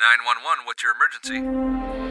911, what's your emergency?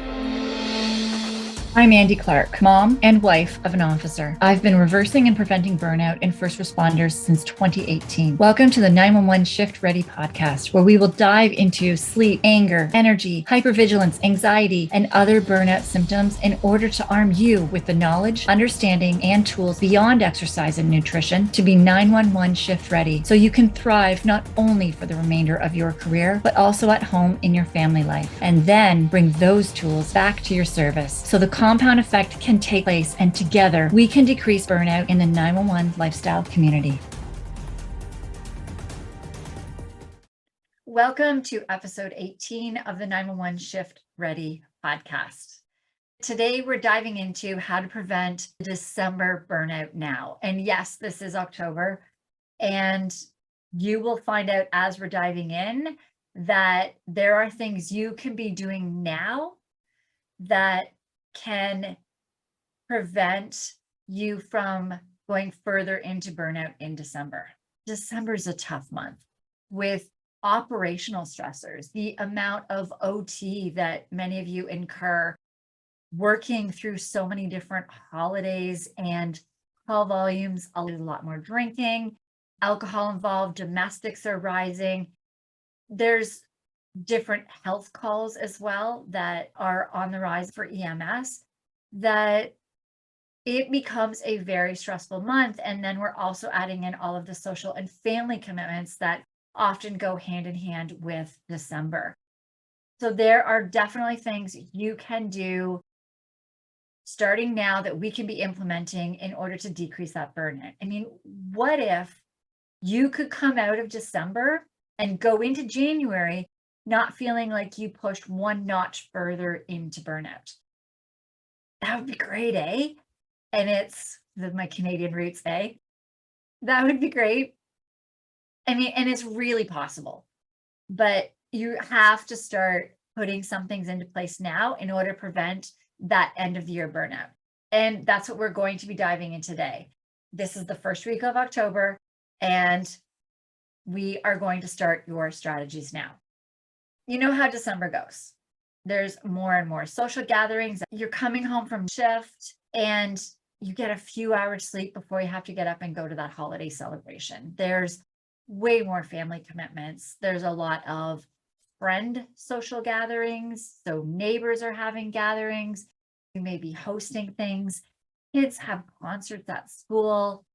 I'm Andi Clark, mom and wife of an officer. I've been reversing and preventing burnout in first responders since 2018. Welcome to the 911 Shift Ready podcast, where we will dive into sleep, anger, energy, hypervigilance, anxiety, and other burnout symptoms in order to arm you with the knowledge, understanding, and tools beyond exercise and nutrition to be 911 shift ready so you can thrive not only for the remainder of your career, but also at home in your family life. And then bring those tools back to your service so the compound effect can take place, and together we can decrease burnout in the 911 lifestyle community. Welcome to episode 18 of the 911 Shift Ready podcast. Today we're diving into how to prevent December burnout now. And yes, this is October, and you will find out as we're diving in that there are things you can be doing now that can prevent you from going further into burnout in December. December is a tough month with operational stressors, the amount of OT that many of you incur working through so many different holidays and call volumes, a lot more drinking, alcohol involved, domestics are rising. There's different health calls as well that are on the rise for EMS, that it becomes a very stressful month. And then we're also adding in all of the social and family commitments that often go hand in hand with December. So there are definitely things you can do starting now that we can be implementing in order to decrease that burnout. I mean, what if you could come out of December and go into January not feeling like you pushed one notch further into burnout? That would be great, eh? And it's my Canadian roots, eh? That would be great. I mean, and it's really possible, but you have to start putting some things into place now in order to prevent that end of the year burnout. And that's what we're going to be diving in today. This is the first week of October, and we are going to start your strategies now. You know how December goes. There's more and more social gatherings. You're coming home from shift and you get a few hours sleep before you have to get up and go to that holiday celebration. There's way more family commitments. There's a lot of friend social gatherings. So neighbors are having gatherings. You may be hosting things. Kids have concerts at school.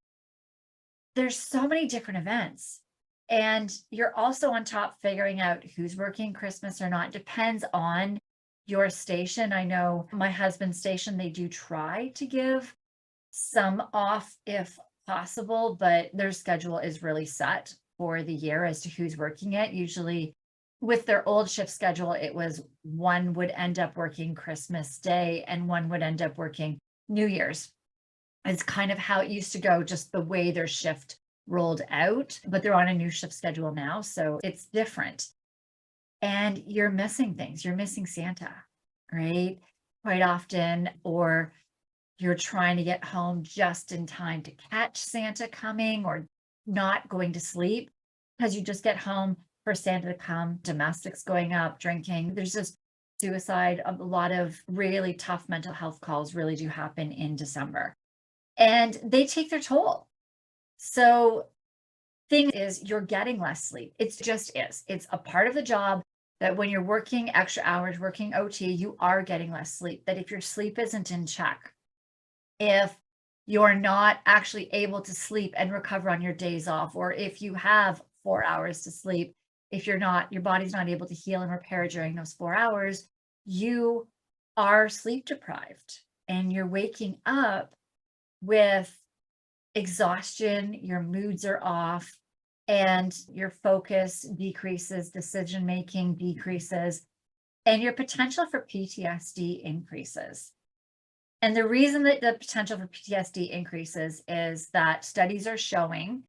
There's so many different events. And you're also on top figuring out who's working Christmas or not. Depends on your station. I know my husband's station, they do try to give some off if possible, but their schedule is really set for the year as to who's working it. Usually with their old shift schedule, it was one would end up working Christmas Day and one would end up working New Year's. It's kind of how it used to go, just the way their shift rolled out, but they're on a new shift schedule now, so it's different. And you're missing things. You're missing Santa, right? Quite often, or you're trying to get home just in time to catch Santa coming, or not going to sleep because you just get home for Santa to come, domestics going up, drinking. There's just suicide. A lot of really tough mental health calls really do happen in December, and they take their toll. So thing is, you're getting less sleep. It just is. It's a part of the job that when you're working extra hours, working OT, you are getting less sleep. That if your sleep isn't in check, if you're not actually able to sleep and recover on your days off, or if you have 4 hours to sleep, if your body's not able to heal and repair during those 4 hours, you are sleep deprived and you're waking up with exhaustion, your moods are off, and your focus decreases, decision-making decreases, and your potential for PTSD increases. And the reason that the potential for PTSD increases is that studies are showing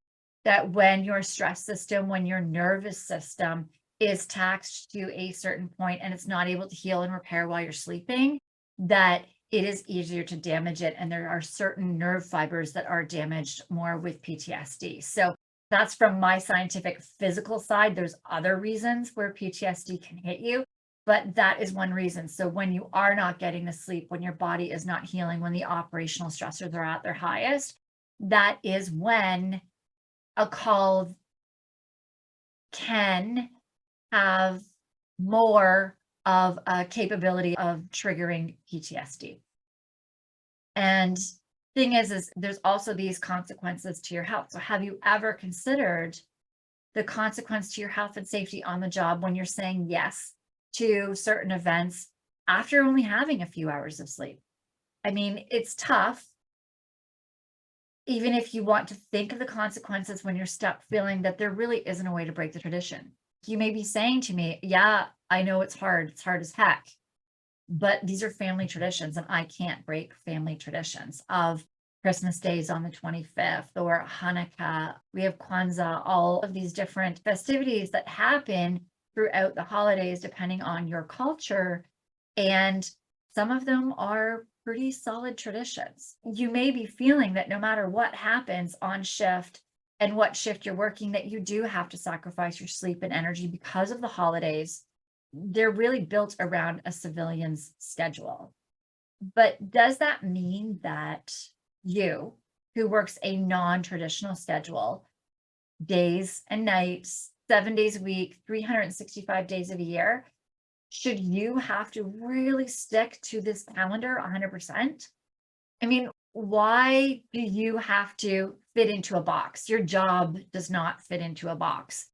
that when your stress system, when your nervous system is taxed to a certain point and it's not able to heal and repair while you're sleeping, that it is easier to damage it. And there are certain nerve fibers that are damaged more with PTSD. So that's from my scientific physical side. There's other reasons where PTSD can hit you, But that is one reason. So when you are not getting the sleep, when your body is not healing, when the operational stressors are at their highest, that is when a call can have more of a capability of triggering PTSD. And thing is there's also these consequences to your health. So have you ever considered the consequence to your health and safety on the job when you're saying yes to certain events after only having a few hours of sleep? I mean, it's tough, even if you want to think of the consequences when you're stuck feeling that there really isn't a way to break the tradition. You may be saying to me, yeah, I know it's hard as heck, but these are family traditions and I can't break family traditions of Christmas days on the 25th or Hanukkah. We have Kwanzaa, all of these different festivities that happen throughout the holidays, depending on your culture. And some of them are pretty solid traditions. You may be feeling that no matter what happens on shift and what shift you're working, that you do have to sacrifice your sleep and energy because of the holidays. They're really built around a civilian's schedule. But does that mean that you, who works a non-traditional schedule, days and nights, 7 days a week, 365 days of a year, should you have to really stick to this calendar 100%? I mean, why do you have to fit into a box? Your job does not fit into a box.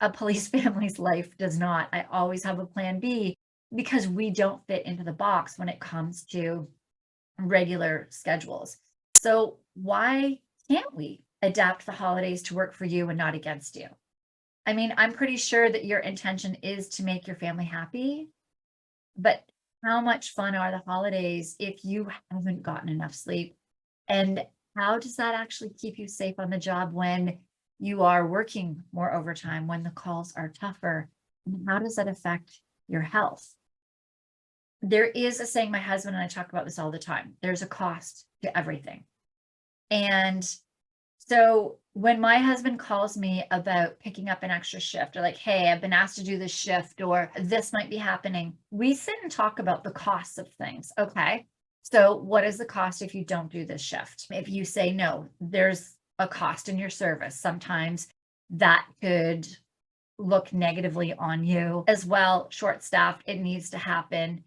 A police family's life does not. I always have a plan B because we don't fit into the box when it comes to regular schedules. So why can't we adapt the holidays to work for you and not against you? I mean, I'm pretty sure that your intention is to make your family happy, but how much fun are the holidays if you haven't gotten enough sleep? And how does that actually keep you safe on the job when you are working more overtime, when the calls are tougher? And how does that affect your health? There is a saying, my husband and I talk about this all the time. There's a cost to everything. And so when my husband calls me about picking up an extra shift or like, hey, I've been asked to do this shift or this might be happening, we sit and talk about the costs of things. Okay. So what is the cost if you don't do this shift? If you say no, there's a cost in your service. Sometimes that could look negatively on you as well. Short staffed, it needs to happen.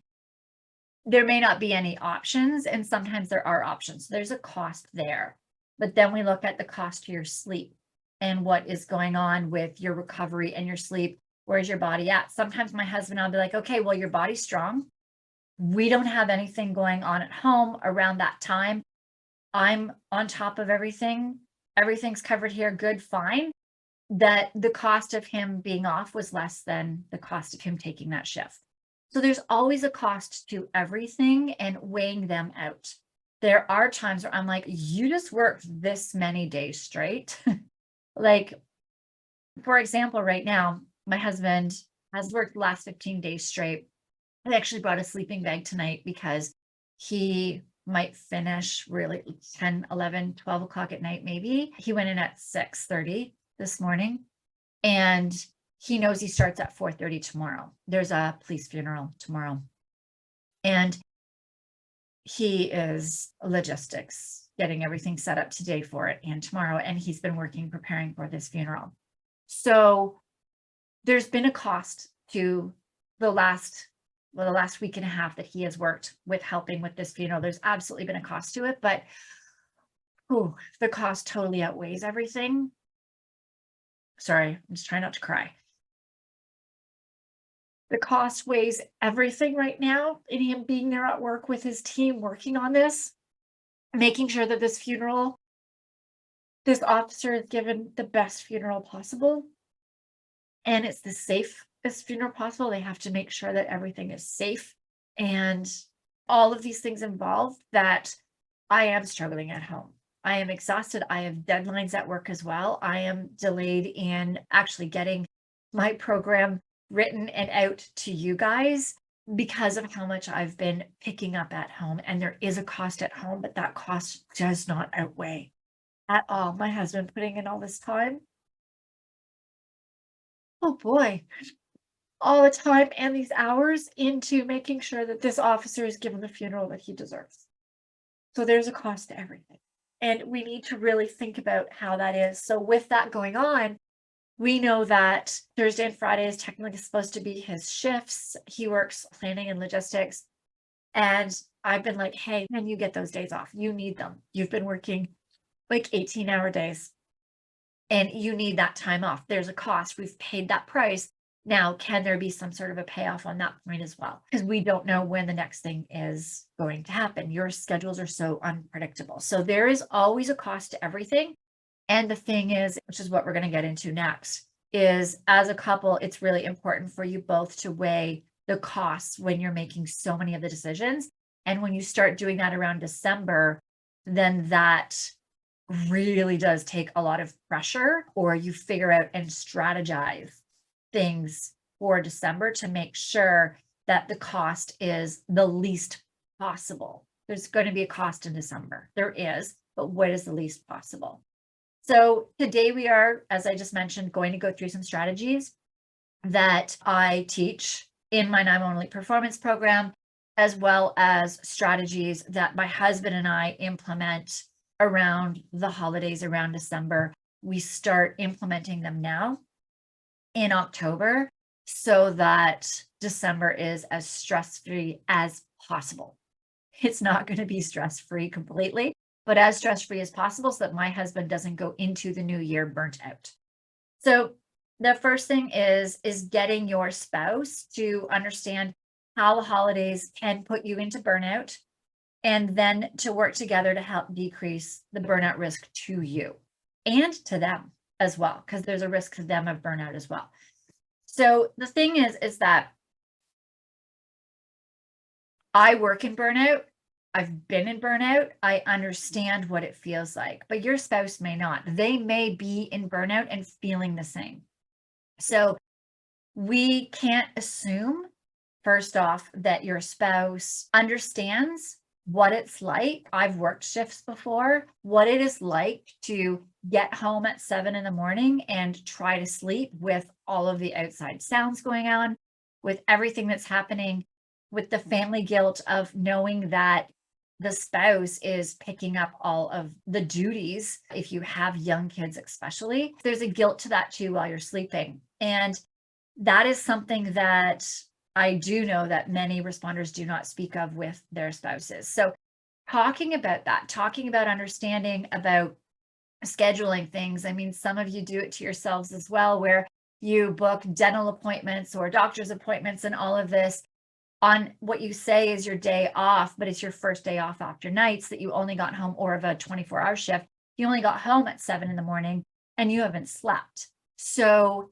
There may not be any options, and sometimes there are options. There's a cost there. But then we look at the cost to your sleep and what is going on with your recovery and your sleep. Where's your body at? Sometimes my husband, I'll be like, okay, well, your body's strong. We don't have anything going on at home around that time. I'm on top of everything. Everything's covered here. Good, fine. That the cost of him being off was less than the cost of him taking that shift. So there's always a cost to everything and weighing them out. There are times where I'm like, you just worked this many days straight. Like, for example, right now, my husband has worked the last 15 days straight. I actually brought a sleeping bag tonight because he might finish really 10, 11, 12 o'clock at night, maybe. He went in at 6:30 this morning and he knows he starts at 4:30 tomorrow. There's a police funeral tomorrow. And he is logistics, getting everything set up today for it and tomorrow. And he's been working, preparing for this funeral. So there's been a cost to the last week and a half that he has worked with helping with this funeral. There's absolutely been a cost to it, but the cost totally outweighs everything. Sorry, I'm just trying not to cry. The cost weighs everything right now, and him being there at work with his team working on this, making sure that this this officer is given the best funeral possible, and it's the safest funeral possible. They have to make sure that everything is safe, and all of these things involved that I am struggling at home. I am exhausted. I have deadlines at work as well. I am delayed in actually getting my program written and out to you guys because of how much I've been picking up at home. And there is a cost at home, but that cost does not outweigh at all my husband putting in all this time. Oh boy. all the time and these hours into making sure that this officer is given the funeral that he deserves. So there's a cost to everything. And we need to really think about how that is. So with that going on, we know that Thursday and Friday is technically supposed to be his shifts. He works planning and logistics. And I've been like, hey, can you get those days off? You need them. You've been working like 18-hour days and you need that time off. There's a cost. We've paid that price. Now, can there be some sort of a payoff on that point as well? Because we don't know when the next thing is going to happen. Your schedules are so unpredictable. So there is always a cost to everything. And the thing is, which is what we're going to get into next, is as a couple, it's really important for you both to weigh the costs when you're making so many of the decisions. And when you start doing that around December, then that really does take a lot of pressure, or you figure out and strategize things for December to make sure that the cost is the least possible. There's going to be a cost in December. There is, but what is the least possible? So today we are, as I just mentioned, going to go through some strategies that I teach in my 911 performance program, as well as strategies that my husband and I implement around the holidays, around December. We start implementing them now in October so that December is as stress-free as possible. It's not going to be stress-free completely, but as stress-free as possible so that my husband doesn't go into the new year burnt out. So the first thing is getting your spouse to understand how the holidays can put you into burnout, and then to work together to help decrease the burnout risk to you and to them as well, because there's a risk to them of burnout as well. So the thing is that I work in burnout. I've been in burnout. I understand what it feels like, but your spouse may not. They may be in burnout and feeling the same. So we can't assume, first off, that your spouse understands what it's like. I've worked shifts before, what it is like to get home at 7 a.m. and try to sleep with all of the outside sounds going on, with everything that's happening, with the family guilt of knowing that the spouse is picking up all of the duties. If you have young kids, especially, there's a guilt to that too while you're sleeping. And that is something that I do know that many responders do not speak of with their spouses. So talking about that, talking about understanding about scheduling things. I mean, some of you do it to yourselves as well, where you book dental appointments or doctor's appointments and all of this on what you say is your day off, but it's your first day off after nights that you only got home, or of a 24-hour shift. You only got home at 7 a.m. and you haven't slept. So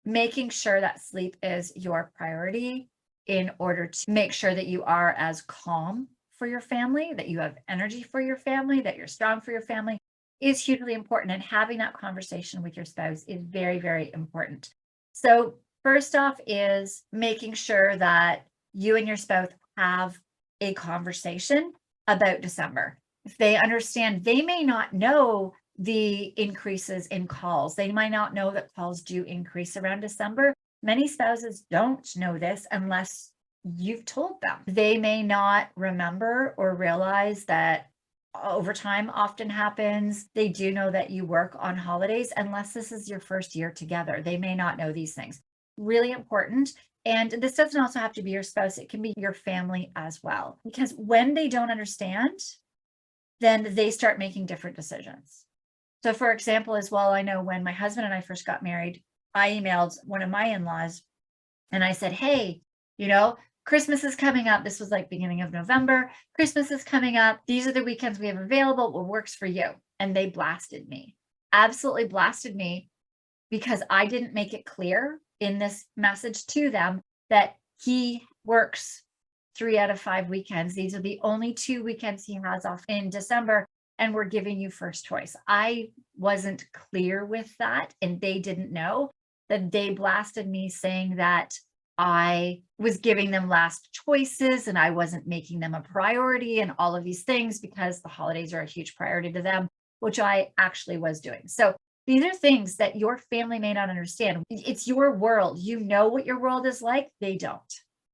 making sure that sleep is your priority in order to make sure that you are as calm for your family, that you have energy for your family, that you're strong for your family is hugely important. And having that conversation with your spouse is very, very important. So first off is making sure that you and your spouse have a conversation about December. If they understand, they may not know the increases in calls. They might not know that calls do increase around December. Many spouses don't know this unless you've told them. They may not remember or realize that overtime often happens. They do know that you work on holidays unless this is your first year together. They may not know these things. Really important. And this doesn't also have to be your spouse. It can be your family as well. Because when they don't understand, then they start making different decisions. So for example, as well, I know when my husband and I first got married, I emailed one of my in-laws and I said, hey, Christmas is coming up. This was like beginning of November. Christmas is coming up. These are the weekends we have available. What works for you? And they blasted me, absolutely blasted me, because I didn't make it clear in this message to them that he works 3 out of 5 weekends. These are the only 2 weekends he has off in December, and we're giving you first choice. I wasn't clear with that, and they didn't know that. They blasted me saying that I was giving them last choices and I wasn't making them a priority and all of these things, because the holidays are a huge priority to them, which I actually was doing. So These are things that your family may not understand. It's your world. You know what your world is like. They don't.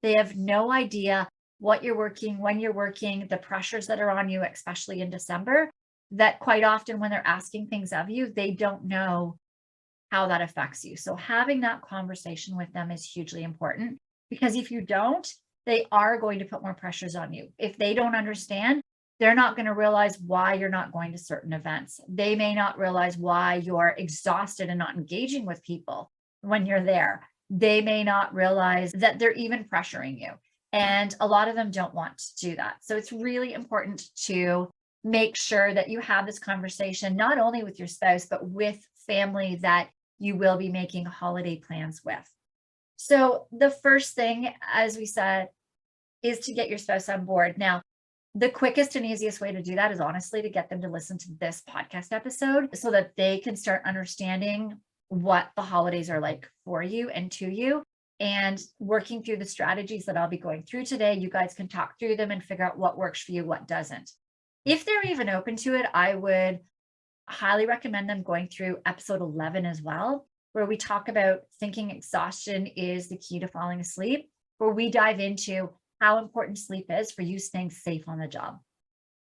They have no idea what you're working, when you're working, the pressures that are on you, especially in December, that quite often when they're asking things of you, they don't know how that affects you. So having that conversation with them is hugely important, because if you don't, they are going to put more pressures on you. If they don't understand, they're not going to realize why you're not going to certain events. They may not realize why you're exhausted and not engaging with people when you're there. They may not realize that they're even pressuring you. And a lot of them don't want to do that. So it's really important to make sure that you have this conversation, not only with your spouse, but with family that you will be making holiday plans with. So the first thing, as we said, is to get your spouse on board. Now, the quickest and easiest way to do that is honestly to get them to listen to this podcast episode so that they can start understanding what the holidays are like for you and to you, and working through the strategies that I'll be going through today. You guys can talk through them and figure out what works for you, what doesn't. If they're even open to it, I would highly recommend them going through episode 11 as well, where we talk about thinking exhaustion is the key to falling asleep, where we dive into how important sleep is for you staying safe on the job.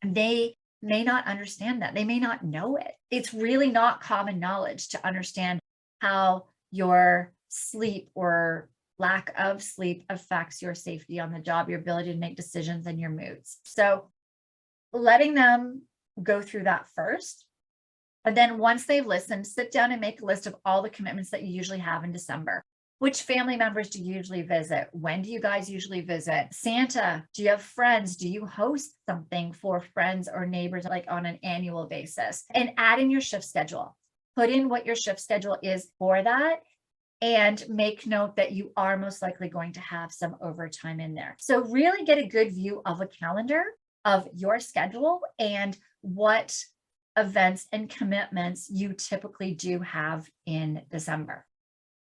And they may not understand that. They may not know it. It's really not common knowledge to understand how your sleep or lack of sleep affects your safety on the job, your ability to make decisions, and your moods. So letting them go through that first. And then once they've listened, sit down and make a list of all the commitments that you usually have in December. Which family members do you usually visit? When do you guys usually visit? Santa, do you have friends? Do you host something for friends or neighbors like on an annual basis? And add in your shift schedule. Put in what your shift schedule is for that, and make note that you are most likely going to have some overtime in there. So really get a good view of a calendar of your schedule and what events and commitments you typically do have in December.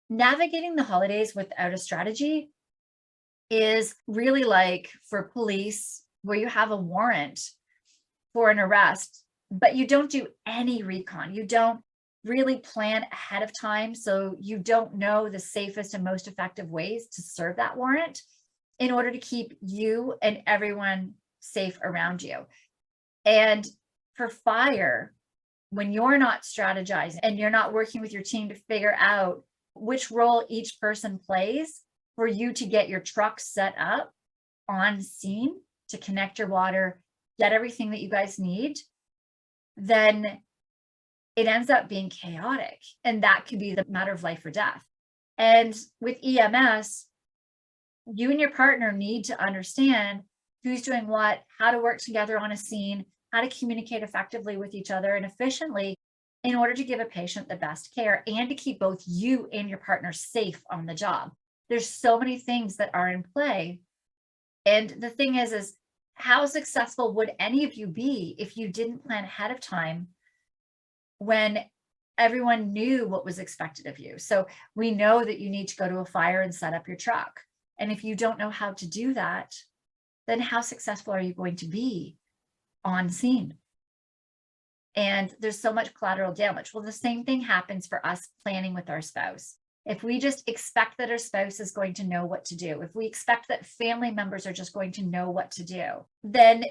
Navigating the holidays without a strategy is really like for police, where you have a warrant for an arrest, but you don't do any recon. You don't really plan ahead of time. So you don't know the safest and most effective ways to serve that warrant in order to keep you and everyone safe around you. And for fire, when you're not strategizing and you're not working with your team to figure out which role each person plays for you to get your truck set up on scene, to connect your water, get everything that you guys need, then it ends up being chaotic. And that could be the matter of life or death. And with EMS, you and your partner need to understand who's doing what, how to work together on a scene, how to communicate effectively with each other and efficiently in order to give a patient the best care and to keep both you and your partner safe on the job. There's so many things that are in play. And the thing is how successful would any of you be if you didn't plan ahead of time when everyone knew what was expected of you? So we know that you need to go to a fire and set up your truck. And if you don't know how to do that, then how successful are you going to be on scene? And there's so much collateral damage. Well, the same thing happens for us planning with our spouse. If we just expect that our spouse is going to know what to do, if we expect that family members are just going to know what to do, then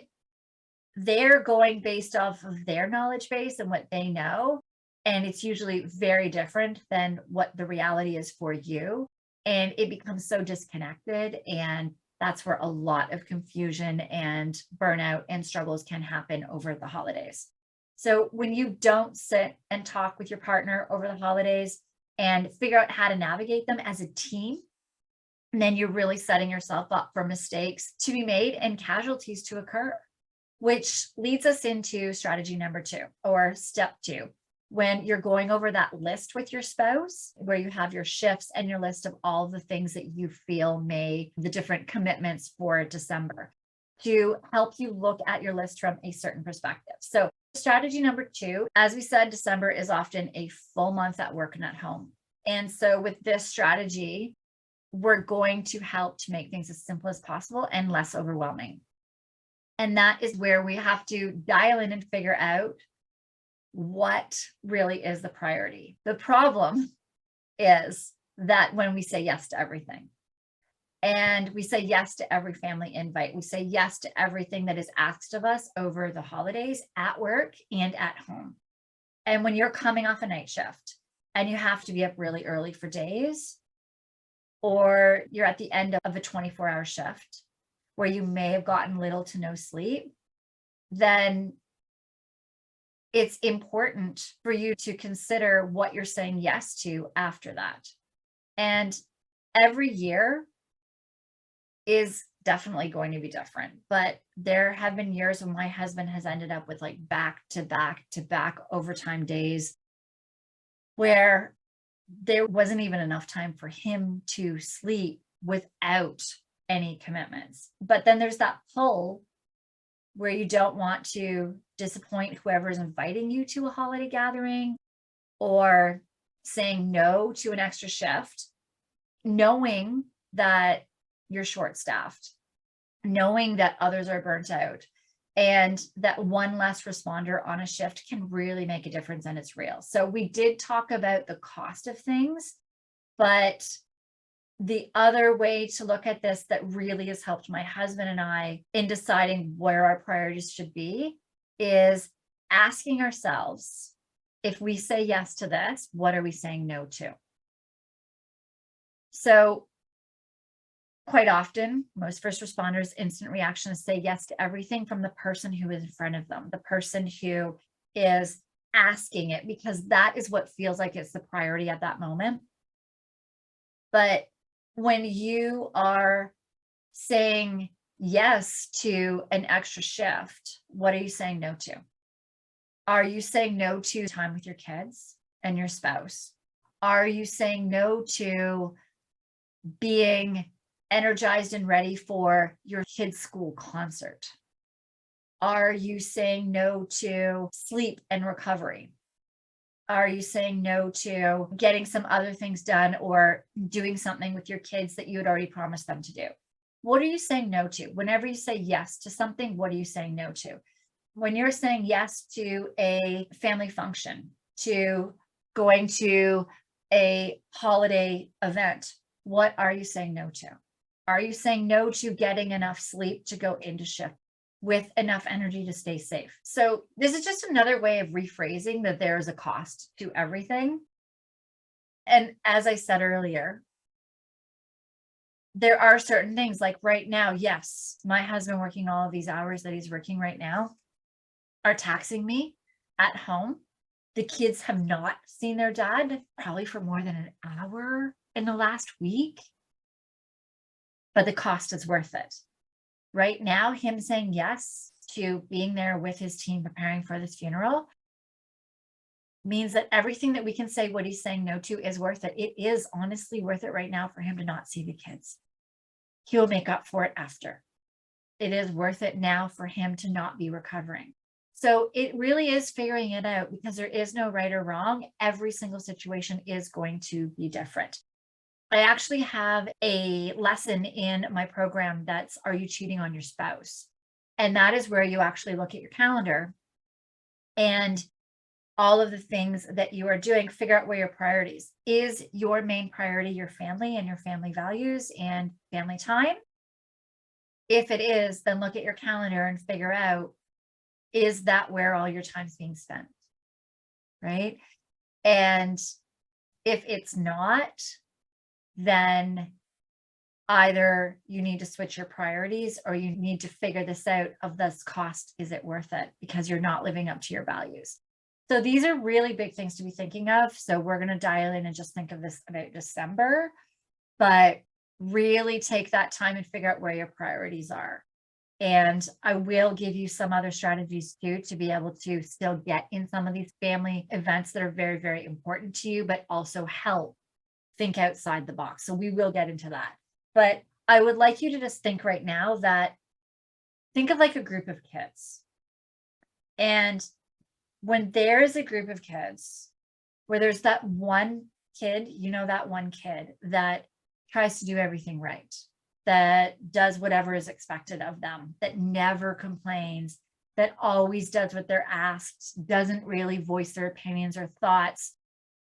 they're going based off of their knowledge base and what they know. And it's usually very different than what the reality is for you. And it becomes so disconnected. And that's where a lot of confusion and burnout and struggles can happen over the holidays. So when you don't sit and talk with your partner over the holidays and figure out how to navigate them as a team, then you're really setting yourself up for mistakes to be made and casualties to occur, which leads us into strategy number 2 or step 2. When you're going over that list with your spouse, where you have your shifts and your list of all the things that you feel may, the different commitments for December, to help you look at your list from a certain perspective. So strategy number 2, as we said, December is often a full month at work and at home. And so with this strategy, we're going to help to make things as simple as possible and less overwhelming. And that is where we have to dial in and figure out what really is the priority. The problem is that when we say yes to everything, and we say yes to every family invite, we say yes to everything that is asked of us over the holidays at work and at home. And when you're coming off a night shift and you have to be up really early for days, or you're at the end of a 24-hour shift where you may have gotten little to no sleep, then it's important for you to consider what you're saying yes to after that. And every year is definitely going to be different, but there have been years when my husband has ended up with like back to back to back overtime days where there wasn't even enough time for him to sleep without any commitments. But then there's that pull where you don't want to disappoint whoever's inviting you to a holiday gathering, or saying no to an extra shift, knowing that you're short-staffed, knowing that others are burnt out, and that one less responder on a shift can really make a difference, and it's real. So we did talk about the cost of things, but the other way to look at this that really has helped my husband and I in deciding where our priorities should be is asking ourselves, if we say yes to this, what are we saying no to? So quite often, most first responders' instant reaction is say yes to everything from the person who is in front of them, the person who is asking it, because that is what feels like it's the priority at that moment. But when you are saying yes to an extra shift, what are you saying no to? Are you saying no to time with your kids and your spouse? Are you saying no to being energized and ready for your kids' school concert? Are you saying no to sleep and recovery? Are you saying no to getting some other things done or doing something with your kids that you had already promised them to do? What are you saying no to? Whenever you say yes to something, what are you saying no to? When you're saying yes to a family function, to going to a holiday event, what are you saying no to? Are you saying no to getting enough sleep to go into shift with enough energy to stay safe? So this is just another way of rephrasing that there is a cost to everything. And as I said earlier, there are certain things like right now, yes, my husband working all of these hours that he's working right now are taxing me at home. The kids have not seen their dad probably for more than an hour in the last week, but the cost is worth it. Right now, him saying yes to being there with his team preparing for this funeral means that everything that we can say what he's saying no to is worth it. It is honestly worth it right now for him to not see the kids. He'll make up for it after. It is worth it now for him to not be recovering. So it really is figuring it out, because there is no right or wrong. Every single situation is going to be different. I actually have a lesson in my program that's Are You Cheating on Your Spouse? And that is where you actually look at your calendar and all of the things that you are doing, figure out where your priorities. Is your main priority your family and your family values and family time? If it is, then look at your calendar and figure out, is that where all your time's being spent? Right? And if it's not, then either you need to switch your priorities or you need to figure this out of this cost. Is it worth it? Because you're not living up to your values. So these are really big things to be thinking of. So we're going to dial in and just think of this about December, but really take that time and figure out where your priorities are. And I will give you some other strategies too, to be able to still get in some of these family events that are very, very important to you, but also help think outside the box. So we will get into that. But I would like you to just think right now that think of like a group of kids. And when there is a group of kids where there's that one kid, that one kid that tries to do everything right, that does whatever is expected of them, that never complains, that always does what they're asked, doesn't really voice their opinions or thoughts.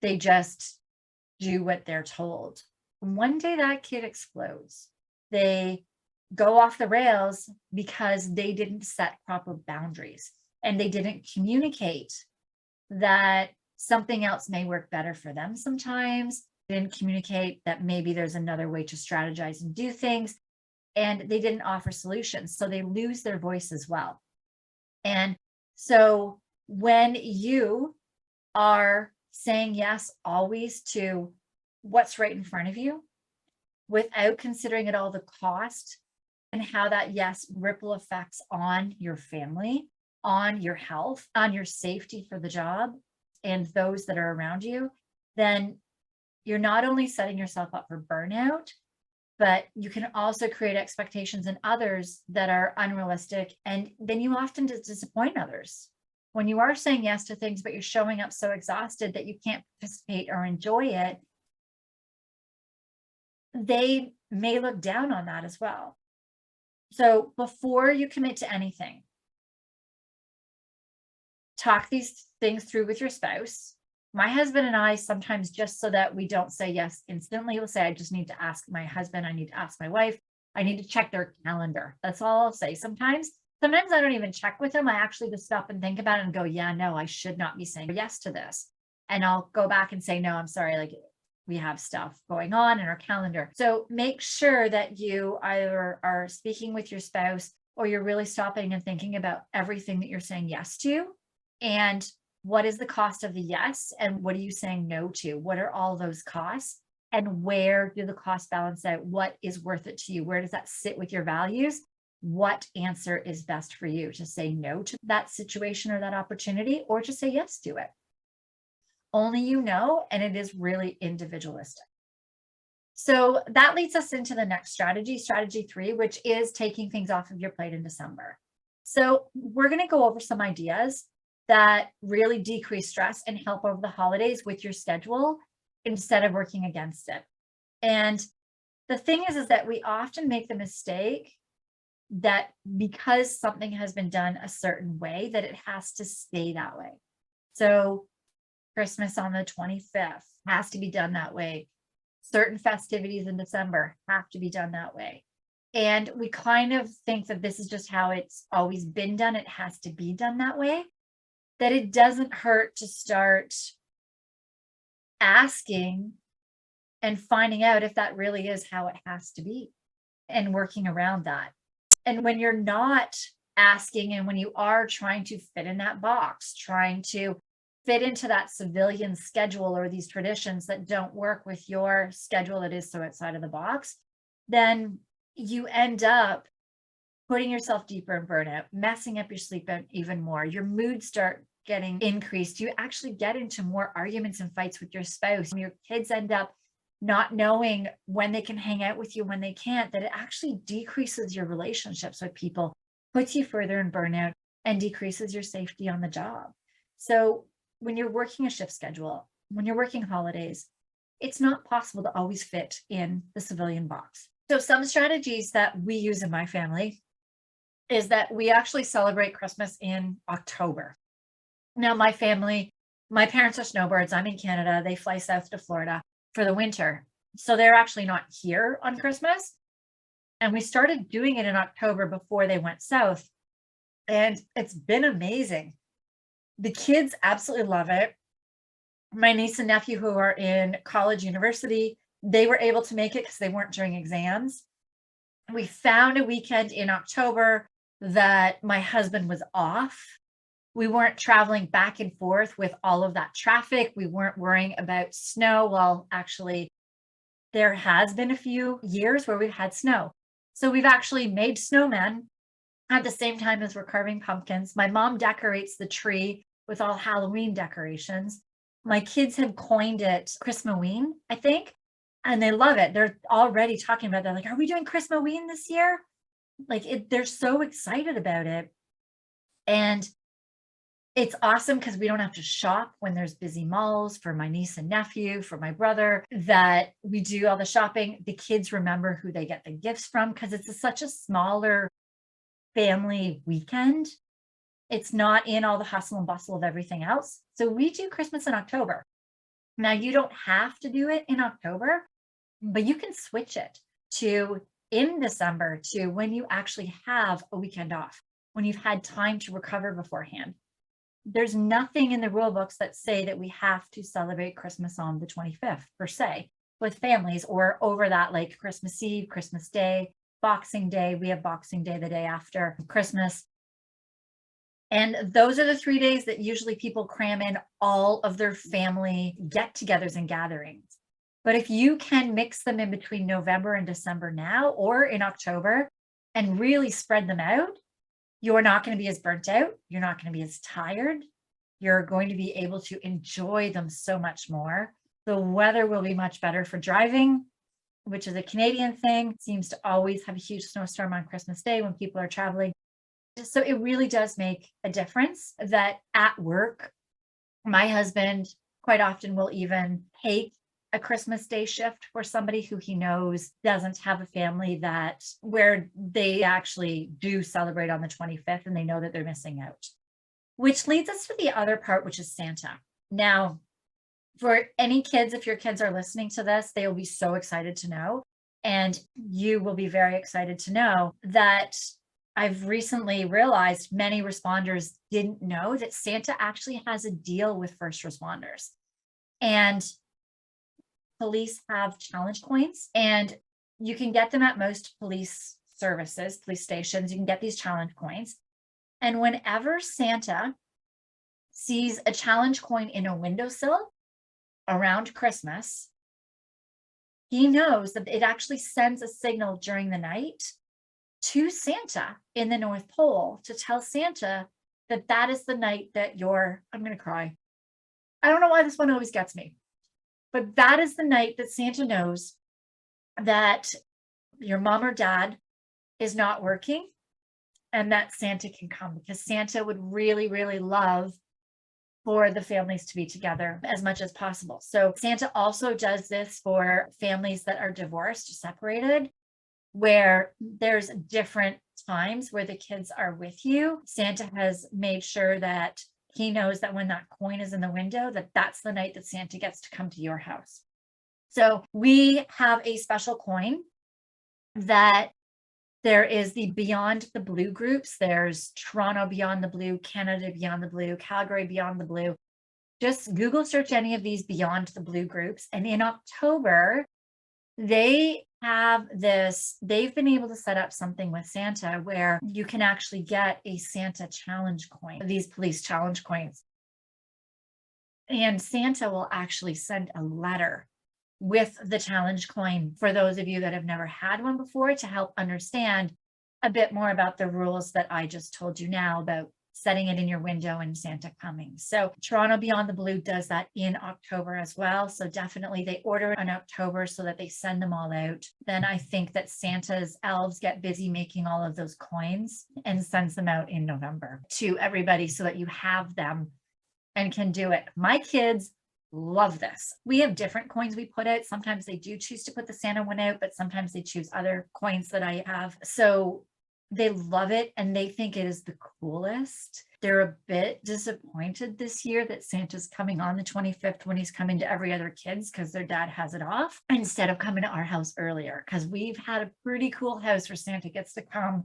They just do what they're told. One day that kid explodes. They go off the rails because they didn't set proper boundaries and they didn't communicate that something else may work better for them sometimes. They didn't communicate that maybe there's another way to strategize and do things. And they didn't offer solutions. So they lose their voice as well. And so when you are saying yes always to what's right in front of you without considering at all the cost and how that yes ripple effects on your family, on your health, on your safety for the job and those that are around you, then you're not only setting yourself up for burnout, but you can also create expectations in others that are unrealistic. And then you often disappoint others. When you are saying yes to things, but you're showing up so exhausted that you can't participate or enjoy it, they may look down on that as well. So before you commit to anything, talk these things through with your spouse. My husband and I sometimes, just so that we don't say yes instantly, will say, I just need to ask my husband, I need to ask my wife, I need to check their calendar. That's all I'll say. Sometimes I don't even check with them. I actually just stop and think about it and go, yeah, no, I should not be saying yes to this. And I'll go back and say, no, I'm sorry. Like we have stuff going on in our calendar. So make sure that you either are speaking with your spouse or you're really stopping and thinking about everything that you're saying yes to. And what is the cost of the yes? And what are you saying no to? What are all those costs? And where do the costs balance out? What is worth it to you? Where does that sit with your values? What answer is best for you? To say no to that situation or that opportunity, or to say yes to it? Only you know, and it is really individualistic. So that leads us into the next strategy, strategy 3, which is taking things off of your plate in December. So we're going to go over some ideas that really decrease stress and help over the holidays with your schedule instead of working against it. And the thing is that we often make the mistake that because something has been done a certain way, that it has to stay that way. So Christmas on the 25th has to be done that way. Certain festivities in December have to be done that way. And we kind of think that this is just how it's always been done. It has to be done that way. That it doesn't hurt to start asking and finding out if that really is how it has to be and working around that. And when you're not asking and when you are trying to fit in that box, trying to fit into that civilian schedule or these traditions that don't work with your schedule that is so outside of the box, then you end up putting yourself deeper in burnout, messing up your sleep even more. Your moods start getting increased. You actually get into more arguments and fights with your spouse. Your kids end up not knowing when they can hang out with you, when they can't, that it actually decreases your relationships with people, puts you further in burnout, and decreases your safety on the job. So when you're working a shift schedule, when you're working holidays, it's not possible to always fit in the civilian box. So some strategies that we use in my family is that we actually celebrate Christmas in October. Now, my family, my parents are snowbirds. I'm in Canada. They fly south to Florida for the winter. So they're actually not here on Christmas. And we started doing it in October before they went south. And it's been amazing. The kids absolutely love it. My niece and nephew who are in college, university, they were able to make it because they weren't during exams. We found a weekend in October that my husband was off. We weren't traveling back and forth with all of that traffic. We weren't worrying about snow. Well, actually, there has been a few years where we've had snow. So we've actually made snowmen at the same time as we're carving pumpkins. My mom decorates the tree with all Halloween decorations. My kids have coined it Christmaween, I think, and they love it. They're already talking about that. Like, are we doing Christmaween this year? Like they're so excited about it. And it's awesome because we don't have to shop when there's busy malls for my niece and nephew, for my brother, that we do all the shopping. The kids remember who they get the gifts from because it's such a smaller family weekend. It's not in all the hustle and bustle of everything else. So we do Christmas in October. Now, you don't have to do it in October, but you can switch it to in December to when you actually have a weekend off, when you've had time to recover beforehand. There's nothing in the rule books that say that we have to celebrate Christmas on the 25th per se with families or over that, like Christmas Eve, Christmas Day, Boxing Day. We have Boxing Day the day after Christmas. And those are the 3 days that usually people cram in all of their family get-togethers and gatherings. But if you can mix them in between November and December now, or in October, and really spread them out, you're not going to be as burnt out. You're not going to be as tired. You're going to be able to enjoy them so much more. The weather will be much better for driving, which is a Canadian thing. It seems to always have a huge snowstorm on Christmas Day when people are traveling. So it really does make a difference that at work, my husband quite often will even take a Christmas Day shift for somebody who he knows doesn't have a family that where they actually do celebrate on the 25th and they know that they're missing out. Which leads us to the other part, which is Santa. Now, for any kids, if your kids are listening to this, they will be so excited to know. And you will be very excited to know that I've recently realized many responders didn't know that Santa actually has a deal with first responders. And police have challenge coins, and you can get them at most police services, police stations. You can get these challenge coins. And whenever Santa sees a challenge coin in a windowsill around Christmas, he knows that it actually sends a signal during the night to Santa in the North Pole to tell Santa that that is the night that I'm going to cry. I don't know why this one always gets me, but that is the night that Santa knows that your mom or dad is not working and that Santa can come, because Santa would really, really love for the families to be together as much as possible. So Santa also does this for families that are divorced or separated, where there's different times where the kids are with you. Santa has made sure that he knows that when that coin is in the window, that that's the night that Santa gets to come to your house. So we have a special coin that there is the Beyond the Blue groups. There's Toronto Beyond the Blue, Canada Beyond the Blue, Calgary Beyond the Blue. Just Google search any of these Beyond the Blue groups. And in October, they have this, they've been able to set up something with Santa where you can actually get a Santa challenge coin, these police challenge coins. And Santa will actually send a letter with the challenge coin for those of you that have never had one before, to help understand a bit more about the rules that I just told you now about setting it in your window and Santa coming. So Toronto Beyond the Blue does that in October as well. So definitely they order in October so that they send them all out. Then I think that Santa's elves get busy making all of those coins and sends them out in November to everybody so that you have them and can do it. My kids love this. We have different coins we put out. Sometimes they do choose to put the Santa one out, but sometimes they choose other coins that I have. So they love it and they think it is the coolest. They're a bit disappointed this year that Santa's coming on the 25th when he's coming to every other kid's, because their dad has it off, instead of coming to our house earlier, because we've had a pretty cool house where Santa gets to come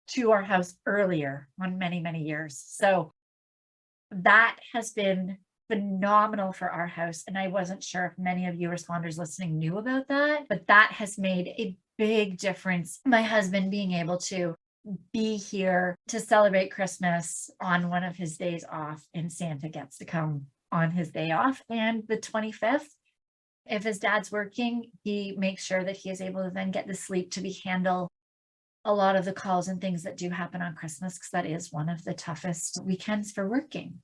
to our house earlier on many, many years. So that has been phenomenal for our house. And I wasn't sure if many of you responders listening knew about that, but that has made a big difference. My husband being able to be here to celebrate Christmas on one of his days off, and Santa gets to come on his day off. And the 25th, if his dad's working, he makes sure that he is able to then get the sleep to handle a lot of the calls and things that do happen on Christmas, because that is one of the toughest weekends for working.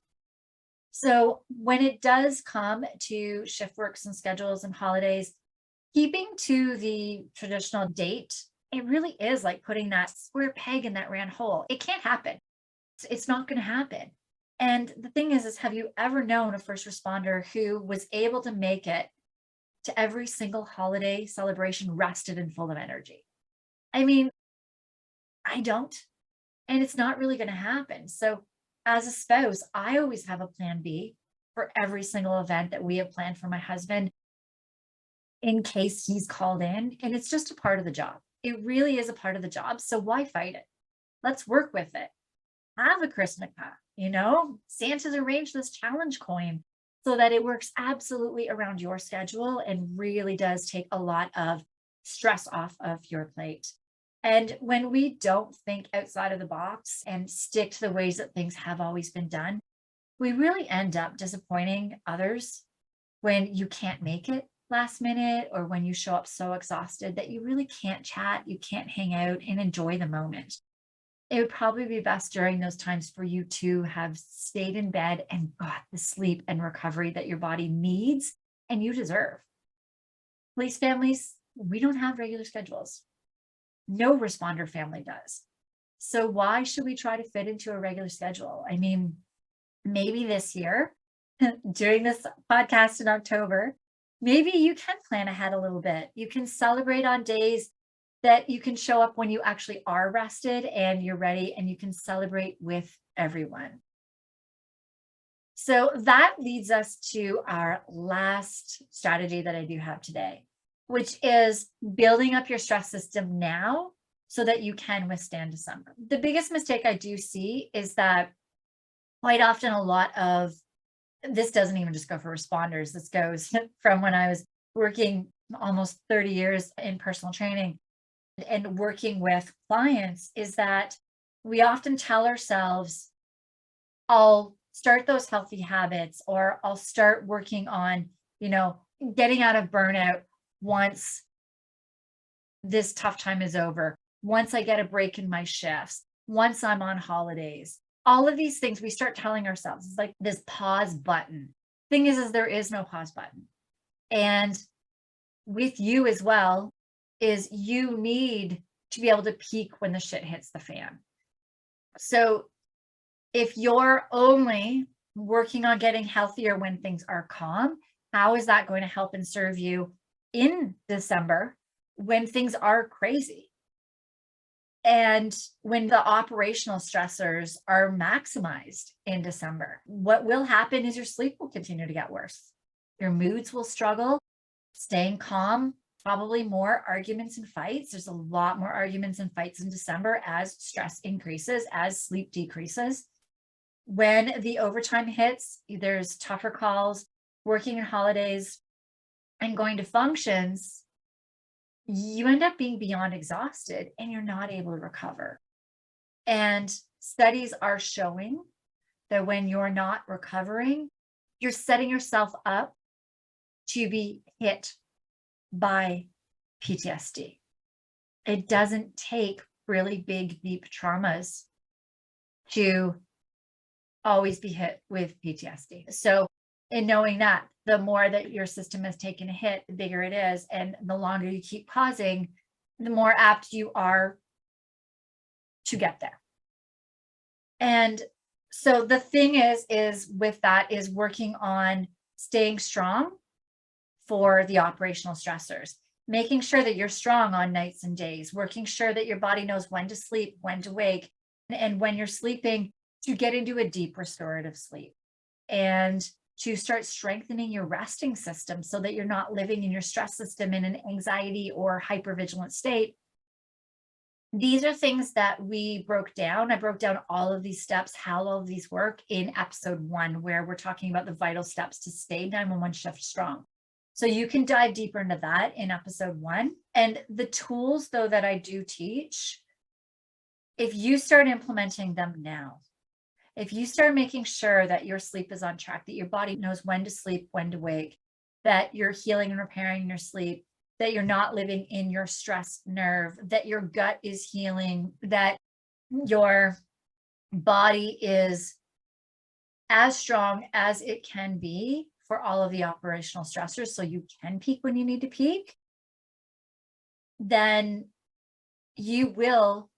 So when it does come to shift works and schedules and holidays, keeping to the traditional date, it really is like putting that square peg in that round hole. It can't happen. It's not going to happen. And the thing is have you ever known a first responder who was able to make it to every single holiday celebration rested and full of energy? I mean, I don't. And it's not really going to happen. So as a spouse, I always have a plan B for every single event that we have planned for my husband in case he's called in. And it's just a part of the job. It really is a part of the job. So why fight it? Let's work with it. Have a Chrismica, Santa's arranged this challenge coin so that it works absolutely around your schedule and really does take a lot of stress off of your plate. And when we don't think outside of the box and stick to the ways that things have always been done, we really end up disappointing others when you can't make it last minute or when you show up so exhausted that you really can't chat, you can't hang out and enjoy the moment. It would probably be best during those times for you to have stayed in bed and got the sleep and recovery that your body needs and you deserve. Police families, we don't have regular schedules. No responder family does. So why should we try to fit into a regular schedule? I mean, maybe this year, during this podcast in October, maybe you can plan ahead a little bit. You can celebrate on days that you can show up when you actually are rested and you're ready, and you can celebrate with everyone. So that leads us to our last strategy that I do have today, which is building up your stress system now so that you can withstand December. The biggest mistake I do see is that quite often a lot of this doesn't even just go for responders. This goes from when I was working almost 30 years in personal training and working with clients, is that we often tell ourselves, I'll start those healthy habits, or I'll start working on, getting out of burnout once this tough time is over, once I get a break in my shifts, once I'm on holidays. All of these things we start telling ourselves. It's like this pause button. Thing is there is no pause button. And with you as well, is you need to be able to peak when the shit hits the fan. So if you're only working on getting healthier when things are calm, how is that going to help and serve you in December when things are crazy? And when the operational stressors are maximized in December, what will happen is your sleep will continue to get worse. Your moods will struggle. Staying calm, probably more arguments and fights. There's a lot more arguments and fights in December as stress increases, as sleep decreases. When the overtime hits, there's tougher calls, working in holidays, and going to functions. You end up being beyond exhausted and you're not able to recover. And studies are showing that when you're not recovering, you're setting yourself up to be hit by PTSD. It doesn't take really big, deep traumas to always be hit with PTSD. So in knowing that, the more that your system has taken a hit, the bigger it is. And the longer you keep pausing, the more apt you are to get there. And so the thing is with that is working on staying strong for the operational stressors, making sure that you're strong on nights and days, working sure that your body knows when to sleep, when to wake, and when you're sleeping to get into a deep restorative sleep, and to start strengthening your resting system so that you're not living in your stress system in an anxiety or hypervigilant state. These are things that we broke down. I broke down all of these steps, how all of these work in episode 1, where we're talking about the vital steps to stay 911 shift strong. So you can dive deeper into that in episode 1. And the tools, though, that I do teach, if you start implementing them now, if you start making sure that your sleep is on track, that your body knows when to sleep, when to wake, that you're healing and repairing your sleep, that you're not living in your stress nerve, that your gut is healing, that your body is as strong as it can be for all of the operational stressors, so you can peak when you need to peak, then you will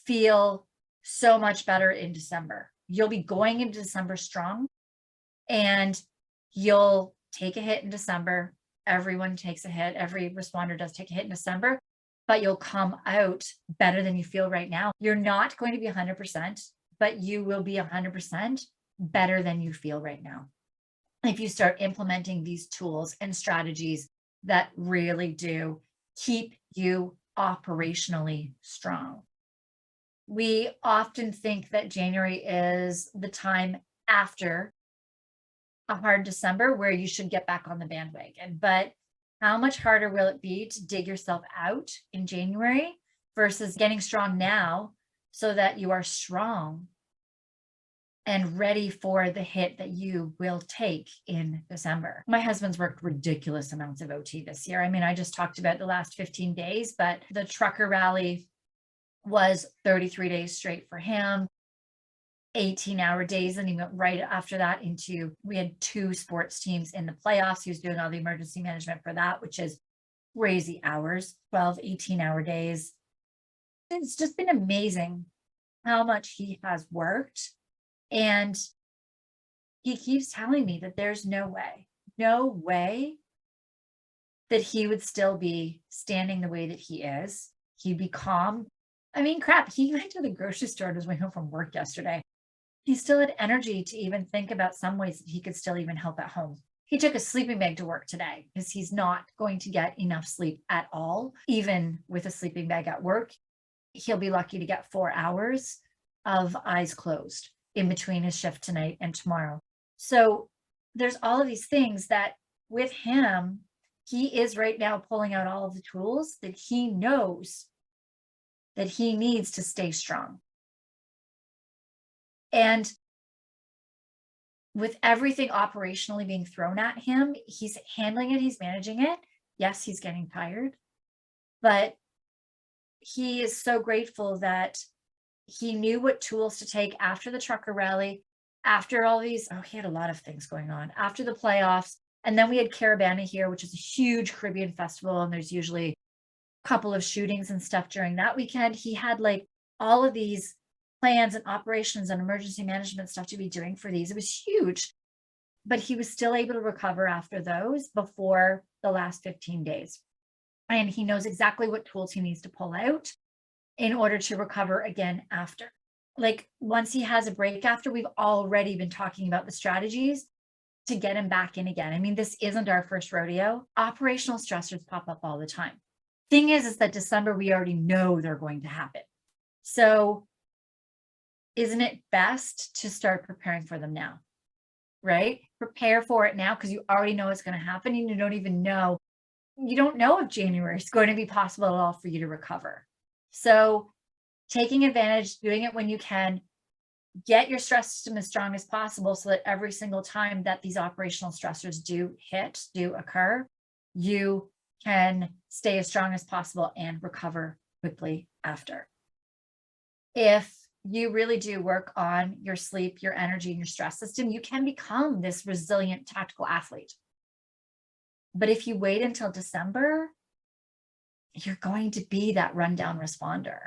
feel so much better in December. You'll be going into December strong, and you'll take a hit in December. Everyone takes a hit. Every responder does take a hit in December, but you'll come out better than you feel right now. You're not going to be 100%, but you will be 100% better than you feel right now if you start implementing these tools and strategies that really do keep you operationally strong. We often think that January is the time after a hard December where you should get back on the bandwagon. But how much harder will it be to dig yourself out in January versus getting strong now so that you are strong and ready for the hit that you will take in December? My husband's worked ridiculous amounts of OT this year. I mean, I just talked about the last 15 days, but the trucker rally was 33 days straight for him. 18-hour days, and he went right after that into, we had 2 sports teams in the playoffs. He was doing all the emergency management for that, which is crazy hours, 12, 18-hour days. It's just been amazing how much he has worked. And he keeps telling me that there's no way that he would still be standing the way that he is. He'd be calm. I mean, crap, he went to the grocery store on his way home from work yesterday. He still had energy to even think about some ways that he could still even help at home. He took a sleeping bag to work today because he's not going to get enough sleep at all. Even with a sleeping bag at work, he'll be lucky to get 4 hours of eyes closed in between his shift tonight and tomorrow. So there's all of these things that with him, he is right now pulling out all of the tools that he knows that he needs to stay strong. And with everything operationally being thrown at him, he's handling it, he's managing it. Yes, he's getting tired, but he is so grateful that he knew what tools to take after the trucker rally, after all these, he had a lot of things going on, after the playoffs. And then we had Caravana here, which is a huge Caribbean festival, and there's usually a couple of shootings and stuff during that weekend. He had like all of these plans and operations and emergency management stuff to be doing for these. It was huge, but he was still able to recover after those before the last 15 days. And he knows exactly what tools he needs to pull out in order to recover again after. Like once he has a break after, we've already been talking about the strategies to get him back in again. I mean, this isn't our first rodeo. Operational stressors pop up all the time. Thing is that December, we already know they're going to happen. So isn't it best to start preparing for them now, right? Prepare for it now because you already know it's going to happen and you don't know if January is going to be possible at all for you to recover. So taking advantage, doing it when you can, get your stress system as strong as possible so that every single time that these operational stressors do occur, you can stay as strong as possible and recover quickly after. If you really do work on your sleep, your energy, and your stress system, you can become this resilient tactical athlete. But if you wait until December, you're going to be that rundown responder,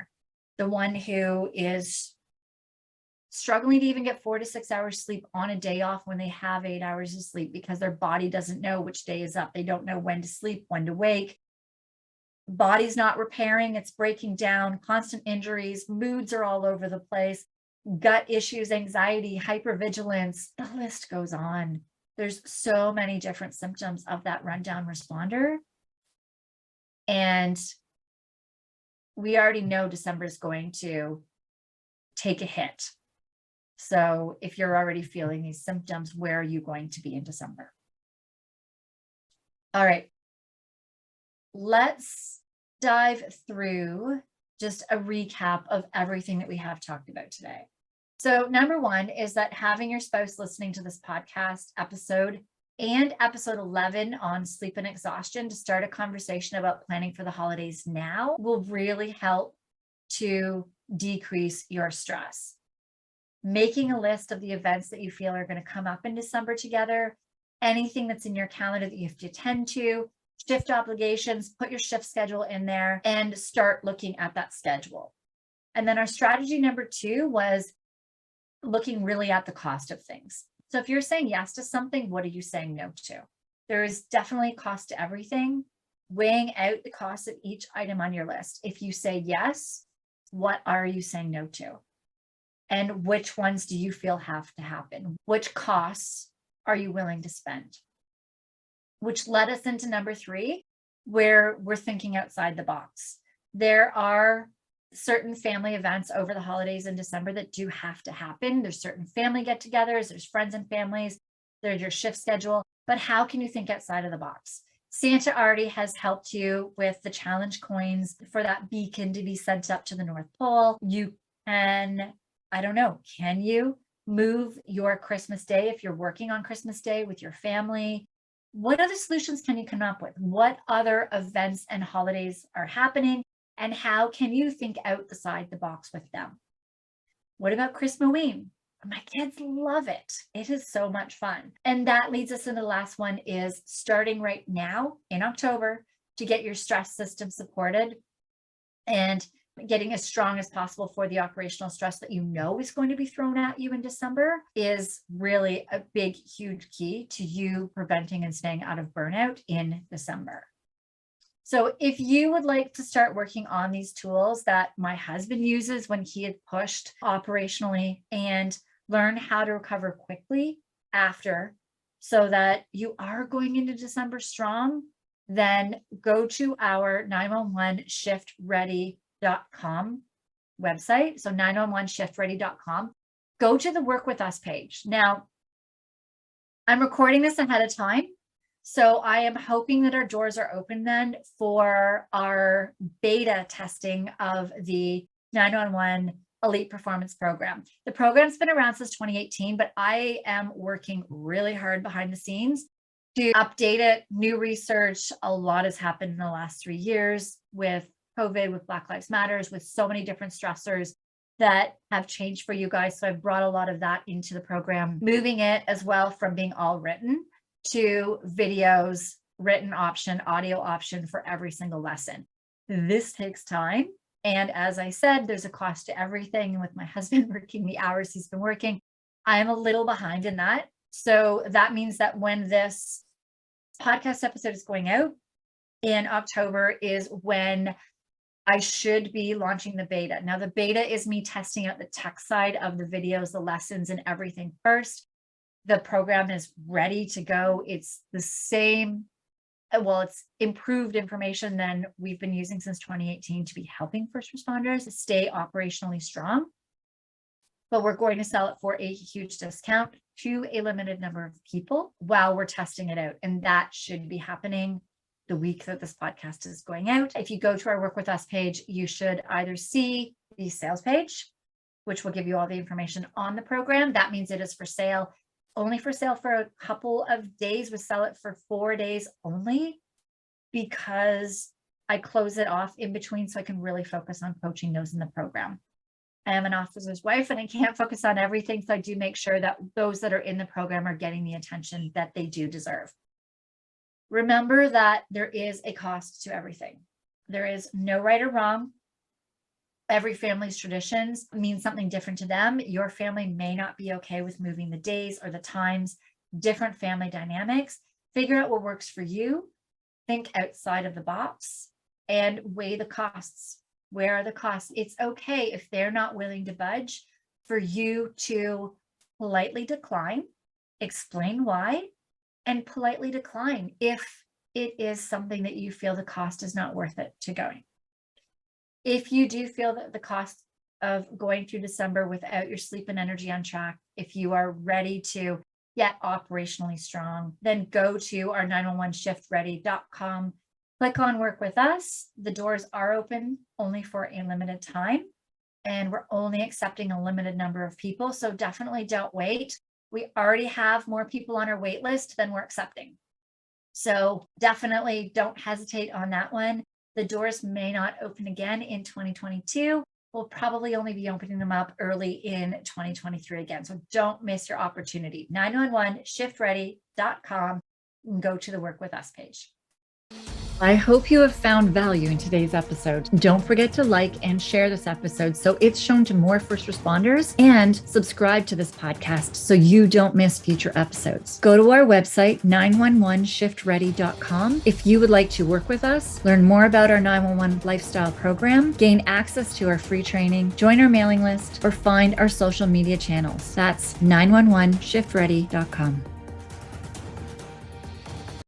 the one who is struggling to even get 4 to 6 hours sleep on a day off when they have 8 hours of sleep because their body doesn't know which day is up. They don't know when to sleep, when to wake. Body's not repairing, it's breaking down, constant injuries, moods are all over the place, gut issues, anxiety, hypervigilance, the list goes on. There's so many different symptoms of that rundown responder. And we already know December is going to take a hit. So if you're already feeling these symptoms, where are you going to be in December? All right. Let's dive through just a recap of everything that we have talked about today. So number 1 is that having your spouse listening to this podcast episode and episode 11 on sleep and exhaustion to start a conversation about planning for the holidays now will really help to decrease your stress. Making a list of the events that you feel are going to come up in December together, anything that's in your calendar that you have to attend to, shift obligations, put your shift schedule in there and start looking at that schedule. And then our strategy number 2 was looking really at the cost of things. So if you're saying yes to something, what are you saying no to? There is definitely cost to everything. Weighing out the cost of each item on your list. If you say yes, what are you saying no to? And which ones do you feel have to happen? Which costs are you willing to spend? Which led us into number 3, where we're thinking outside the box. There are certain family events over the holidays in December that do have to happen. There's certain family get-togethers, there's friends and families, there's your shift schedule, but how can you think outside of the box? Santa already has helped you with the challenge coins for that beacon to be sent up to the North Pole. You can, I don't know, can you move your Christmas Day if you're working on Christmas Day with your family? What other solutions can you come up with? What other events and holidays are happening? And how can you think outside the box with them? What about Christmaween? My kids love it. It is so much fun. And that leads us into the last one, is starting right now in October to get your stress system supported and getting as strong as possible for the operational stress that you know is going to be thrown at you in December is really a big, huge key to you preventing and staying out of burnout in December. So if you would like to start working on these tools that my husband uses when he had pushed operationally and learn how to recover quickly after, so that you are going into December strong, then go to our 911shiftready.com website. So 911shiftready.com. Go to the Work With Us page. Now, I'm recording this ahead of time, so I am hoping that our doors are open then for our beta testing of the 911 Elite Performance Program. The program's been around since 2018, but I am working really hard behind the scenes to update it. New research, a lot has happened in the last 3 years with COVID, with Black Lives Matters, with so many different stressors that have changed for you guys. So I've brought a lot of that into the program, moving it as well from being all written to videos, written option, audio option for every single lesson. This takes time. And as I said, there's a cost to everything. And with my husband working the hours he's been working, I'm a little behind in that. So that means that when this podcast episode is going out in October is when I should be launching the beta. Now, the beta is me testing out the tech side of the videos, the lessons, and everything first. The program is ready to go. It's the same. Well, it's improved information than we've been using since 2018 to be helping first responders stay operationally strong. But we're going to sell it for a huge discount to a limited number of people while we're testing it out. And that should be happening the week that this podcast is going out. If you go to our Work With Us page, you should either see the sales page, which will give you all the information on the program. That means it is for sale. Only for sale for a couple of days. We sell it for 4 days only because I close it off in between so I can really focus on coaching those in the program. I am an officer's wife and I can't focus on everything. So I do make sure that those that are in the program are getting the attention that they do deserve. Remember that there is a cost to everything. There is no right or wrong. Every family's traditions mean something different to them. Your family may not be okay with moving the days or the times, different family dynamics. Figure out what works for you. Think outside of the box and weigh the costs. Where are the costs? It's okay if they're not willing to budge for you to politely decline, explain why, and politely decline if it is something that you feel the cost is not worth it to going. If you do feel that the cost of going through December without your sleep and energy on track, if you are ready to get operationally strong, then go to our 911shiftready.com, click on Work With Us. The doors are open only for a limited time, and we're only accepting a limited number of people. So definitely don't wait. We already have more people on our wait list than we're accepting. So definitely don't hesitate on that one. The doors may not open again in 2022. We'll probably only be opening them up early in 2023 again. So don't miss your opportunity. 911shiftready.com and go to the Work With Us page. I hope you have found value in today's episode. Don't forget to like and share this episode so it's shown to more first responders, and subscribe to this podcast so you don't miss future episodes. Go to our website, 911shiftready.com. If you would like to work with us, learn more about our 911 lifestyle program, gain access to our free training, join our mailing list, or find our social media channels. That's 911shiftready.com.